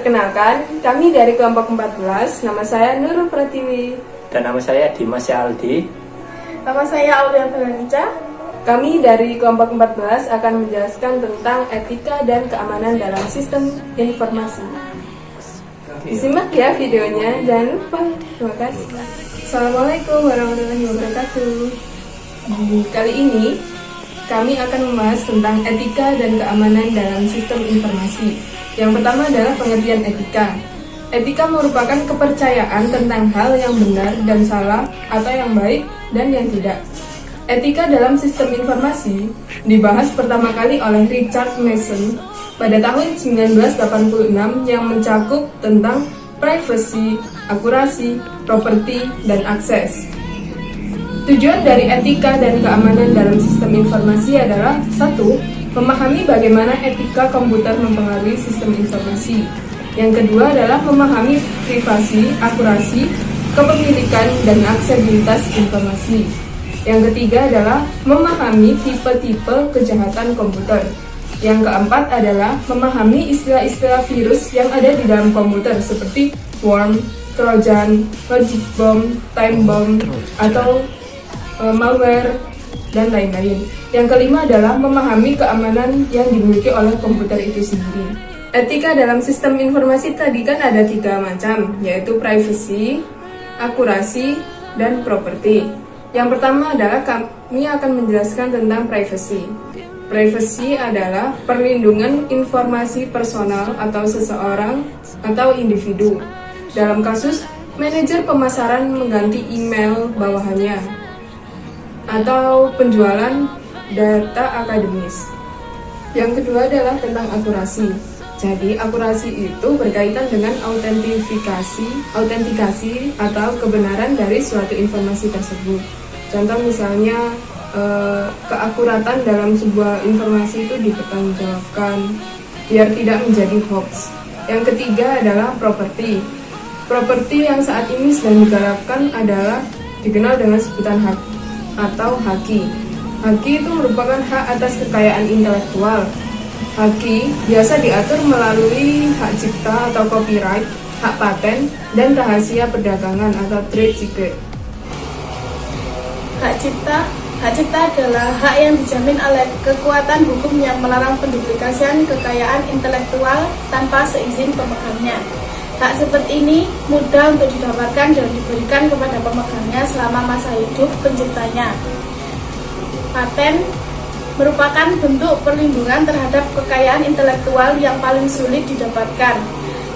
Perkenalkan, kami dari kelompok 14, nama saya Nurul Pratiwi. Dan nama saya Dimas Aldi. Nama saya Aulia Feranica. Kami dari kelompok 14 akan menjelaskan tentang etika dan keamanan dalam sistem informasi. Disimak ya videonya, jangan lupa. Terima kasih. Assalamualaikum warahmatullahi wabarakatuh. Kali ini kami akan membahas tentang etika dan keamanan dalam sistem informasi. Yang pertama adalah pengertian etika. Etika merupakan kepercayaan tentang hal yang benar dan salah atau yang baik dan yang tidak. Etika dalam sistem informasi dibahas pertama kali oleh Richard Mason pada tahun 1986 yang mencakup tentang privasi, akurasi, properti, dan akses. Tujuan dari etika dan keamanan dalam sistem informasi adalah 1. Memahami bagaimana etika komputer mempengaruhi sistem informasi. Yang kedua adalah memahami privasi, akurasi, kepemilikan, dan aksesibilitas informasi. Yang ketiga adalah memahami tipe-tipe kejahatan komputer. Yang keempat adalah memahami istilah-istilah virus yang ada di dalam komputer seperti worm, trojan, logic bomb, time bomb, atau malware, dan lain-lain. Yang kelima adalah memahami keamanan yang dimiliki oleh komputer itu sendiri. Etika dalam sistem informasi tadi kan ada 3 macam, yaitu privacy, akurasi, dan property. Yang pertama adalah kami akan menjelaskan tentang privacy. Privacy adalah perlindungan informasi personal atau seseorang atau individu. Dalam kasus, manajer pemasaran mengganti email bawahannya, atau penjualan data akademis. Yang kedua adalah tentang akurasi. Jadi, akurasi itu berkaitan dengan autentikasi atau kebenaran dari suatu informasi tersebut. Contoh misalnya, keakuratan dalam sebuah informasi itu dipertanggungjawabkan biar tidak menjadi hoax. Yang ketiga adalah properti. Properti yang saat ini sedang digarapkan adalah dikenal dengan sebutan hak atau haki. Haki itu merupakan hak atas kekayaan intelektual. Haki biasa diatur melalui hak cipta atau copyright, hak paten, dan rahasia perdagangan atau trade secret. Hak cipta adalah hak yang dijamin oleh kekuatan hukum yang melarang penduplikasian kekayaan intelektual tanpa seizin pemegangnya. Hak seperti ini mudah untuk didapatkan dan diberikan kepada pemegangnya selama masa hidup penciptanya. Paten merupakan bentuk perlindungan terhadap kekayaan intelektual yang paling sulit didapatkan,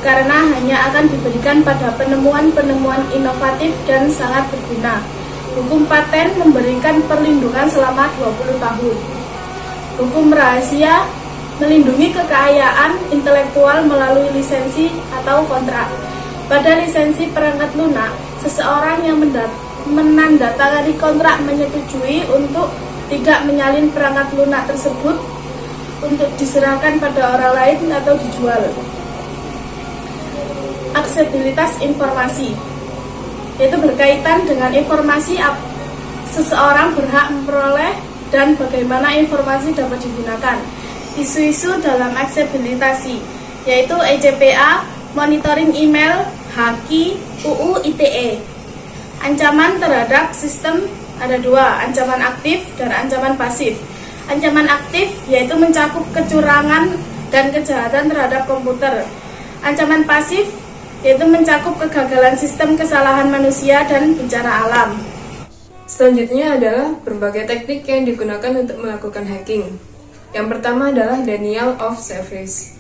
karena hanya akan diberikan pada penemuan-penemuan inovatif dan sangat berguna. Hukum paten memberikan perlindungan selama 20 tahun. Hukum rahasia melindungi kekayaan intelektual melalui lisensi atau kontrak. Pada lisensi perangkat lunak, seseorang yang menandatangani kontrak menyetujui untuk tidak menyalin perangkat lunak tersebut untuk diserahkan pada orang lain atau dijual. Aksesibilitas informasi, yaitu berkaitan dengan informasi seseorang berhak memperoleh dan bagaimana informasi dapat digunakan. Isu-isu dalam aksesibilitas, yaitu ECPA, monitoring email, haki, UU ITE. Ancaman terhadap sistem ada 2, ancaman aktif dan ancaman pasif. Ancaman aktif yaitu mencakup kecurangan dan kejahatan terhadap komputer. Ancaman pasif yaitu mencakup kegagalan sistem, kesalahan manusia, dan bencana alam. Selanjutnya adalah berbagai teknik yang digunakan untuk melakukan hacking. Yang pertama adalah denial of service.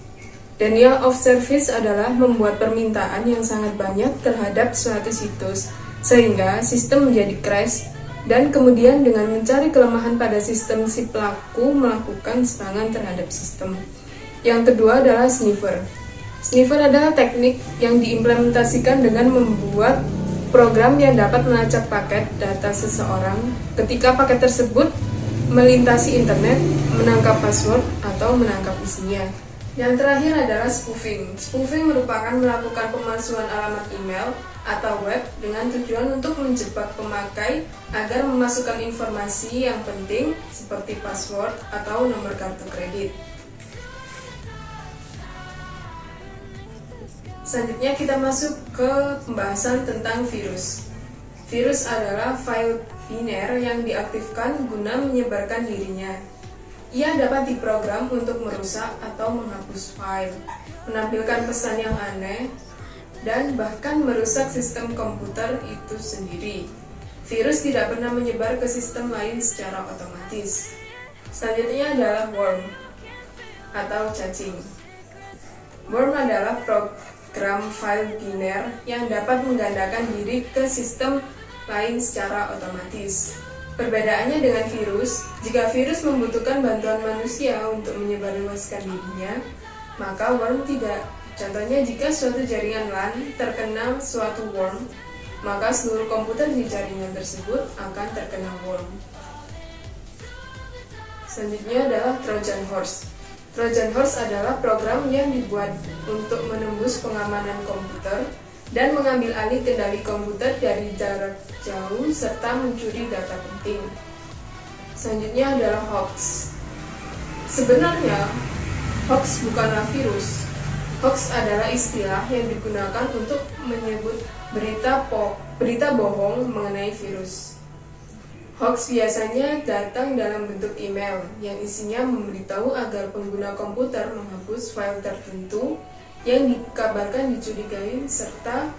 Denial of service adalah membuat permintaan yang sangat banyak terhadap suatu situs, sehingga sistem menjadi crash, dan kemudian dengan mencari kelemahan pada sistem, si pelaku melakukan serangan terhadap sistem. Yang kedua adalah sniffer. Sniffer adalah teknik yang diimplementasikan dengan membuat program yang dapat melacak paket data seseorang ketika paket tersebut melintasi internet, menangkap password, atau menangkap isinya. Yang terakhir adalah spoofing. Spoofing merupakan melakukan pemalsuan alamat email atau web dengan tujuan untuk menjebak pemakai agar memasukkan informasi yang penting seperti password atau nomor kartu kredit. Selanjutnya kita masuk ke pembahasan tentang virus. Virus adalah file biner yang diaktifkan guna menyebarkan dirinya. Ia dapat diprogram untuk merusak atau menghapus file, menampilkan pesan yang aneh, dan bahkan merusak sistem komputer itu sendiri. Virus tidak pernah menyebar ke sistem lain secara otomatis. Selanjutnya adalah worm atau cacing. Worm adalah program file biner yang dapat menggandakan diri ke sistem lain secara otomatis. Perbedaannya dengan virus, jika virus membutuhkan bantuan manusia untuk menyebarluaskan dirinya, maka worm tidak. Contohnya, jika suatu jaringan LAN terkena suatu worm, maka seluruh komputer di jaringan tersebut akan terkena worm. Selanjutnya adalah Trojan Horse. Trojan Horse adalah program yang dibuat untuk menembus pengamanan komputer dan mengambil alih kendali komputer dari jarak jauh serta mencuri data penting. Selanjutnya adalah hoax. Sebenarnya, hoax bukanlah virus. Hoax adalah istilah yang digunakan untuk menyebut berita bohong mengenai virus. Hoax biasanya datang dalam bentuk email yang isinya memberitahu agar pengguna komputer menghapus file tertentu yang dikabarkan dicurigai serta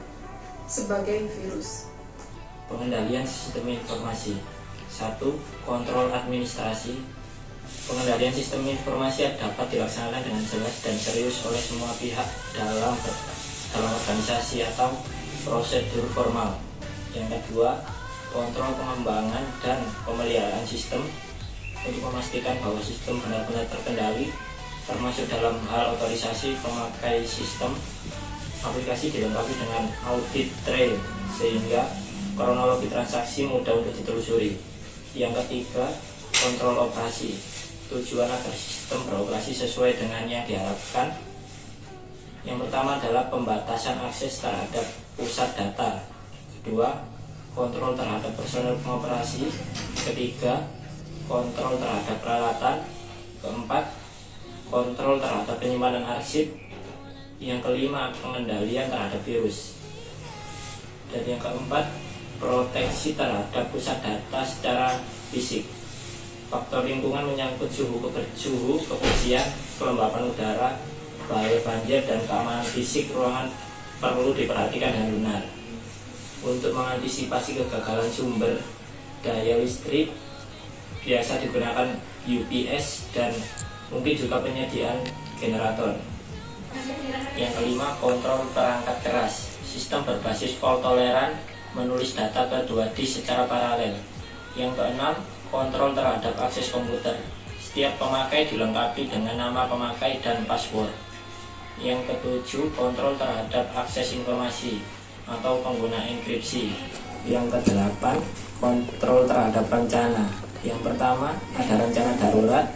sebagai virus. Pengendalian sistem informasi. 1. Kontrol administrasi. Pengendalian sistem informasi dapat dilaksanakan dengan jelas dan serius oleh semua pihak dalam organisasi atau prosedur formal. Yang kedua, kontrol pengembangan dan pemeliharaan sistem untuk memastikan bahwa sistem benar-benar terkendali, termasuk dalam hal otorisasi pemakai sistem. Aplikasi dilengkapi dengan audit trail sehingga kronologi transaksi mudah untuk ditelusuri. Yang ketiga, kontrol operasi. Tujuan agar sistem beroperasi sesuai dengan yang diharapkan. Yang pertama adalah pembatasan akses terhadap pusat data. Kedua, kontrol terhadap personel pengoperasi. Ketiga, kontrol terhadap peralatan. Keempat, kontrol terhadap penyimpanan arsip. Yang kelima, pengendalian terhadap virus. Dan yang keempat, proteksi terhadap pusat data secara fisik. Faktor lingkungan menyangkut suhu, kebersihan, kelembapan udara, bahaya banjir, dan keamanan fisik ruangan perlu diperhatikan dengan benar. Untuk mengantisipasi kegagalan sumber daya listrik, biasa digunakan UPS dan mungkin juga penyediaan generator. Yang kelima, kontrol perangkat keras. Sistem berbasis fault toleran menulis data ke 2D secara paralel. Yang keenam, kontrol terhadap akses komputer. Setiap pemakai dilengkapi dengan nama pemakai dan password. Yang ketujuh, kontrol terhadap akses informasi atau pengguna enkripsi. Yang kedelapan, kontrol terhadap rencana. Yang pertama, ada rencana darurat.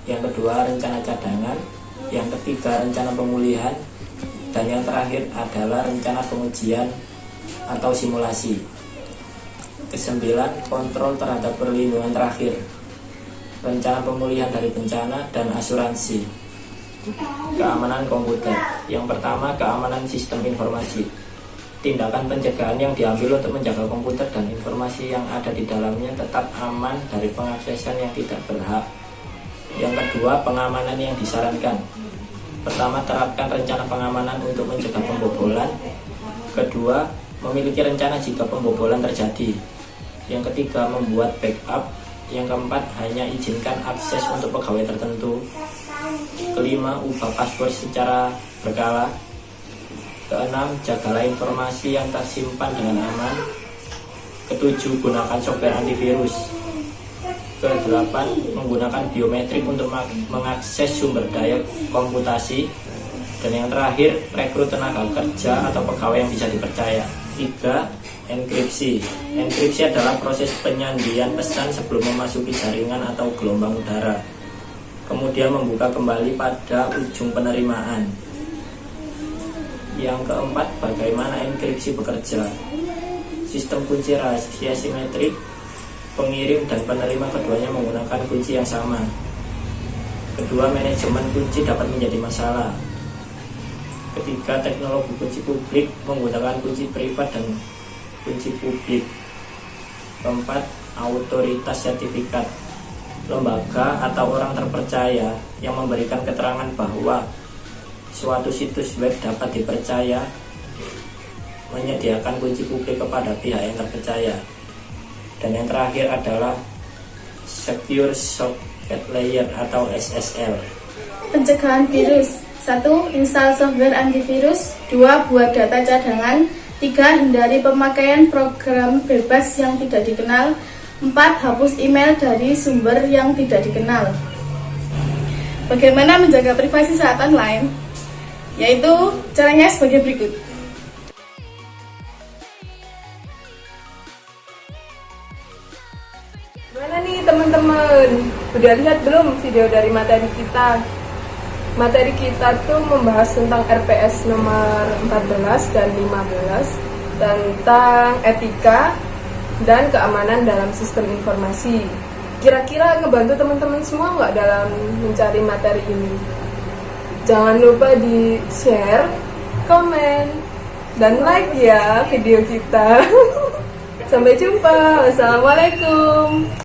Yang kedua, rencana cadangan. Yang ketiga, rencana pemulihan. Dan yang terakhir adalah rencana pengujian atau simulasi. Kesembilan, kontrol terhadap perlindungan terakhir, rencana pemulihan dari bencana dan asuransi. Keamanan komputer. Yang pertama, keamanan sistem informasi. Tindakan pencegahan yang diambil untuk menjaga komputer dan informasi yang ada di dalamnya tetap aman dari pengaksesan yang tidak berhak. Yang kedua, pengamanan yang disarankan. Pertama, terapkan rencana pengamanan untuk mencegah pembobolan. Kedua, memiliki rencana jika pembobolan terjadi. Yang ketiga, membuat backup. Yang keempat, hanya izinkan akses untuk pegawai tertentu. Kelima, ubah password secara berkala. Keenam, jagalah informasi yang tersimpan dengan aman. Ketujuh, gunakan software antivirus. Kedelapan, menggunakan biometrik untuk mengakses sumber daya komputasi. Dan yang terakhir, rekrut tenaga kerja atau pegawai yang bisa dipercaya. 3. Enkripsi. Enkripsi adalah proses penyandian pesan sebelum memasuki jaringan atau gelombang udara, kemudian membuka kembali pada ujung penerimaan. Yang keempat, bagaimana enkripsi bekerja. Sistem kunci rahasia simetrik. Pengirim dan penerima keduanya menggunakan kunci yang sama. Kedua, manajemen kunci dapat menjadi masalah. Ketiga, teknologi kunci publik menggunakan kunci privat dan kunci publik. Keempat, otoritas sertifikat, lembaga atau orang terpercaya yang memberikan keterangan bahwa suatu situs web dapat dipercaya menyediakan kunci publik kepada pihak yang terpercaya. Dan yang terakhir adalah Secure Socket Layer atau SSL. Pencegahan virus. 1. Install software antivirus. 2. Buat data cadangan. 3. Hindari pemakaian program bebas yang tidak dikenal. 4. Hapus email dari sumber yang tidak dikenal. Bagaimana menjaga privasi saat online? Yaitu caranya sebagai berikut. Gimana nih teman-teman? Udah lihat belum video dari materi kita? Materi kita tuh membahas tentang RPS nomor 14 dan 15 tentang etika dan keamanan dalam sistem informasi. Kira-kira ngebantu teman-teman semua nggak dalam mencari materi ini? Jangan lupa di share, komen, dan like ya video kita. Sampai jumpa. Wassalamualaikum.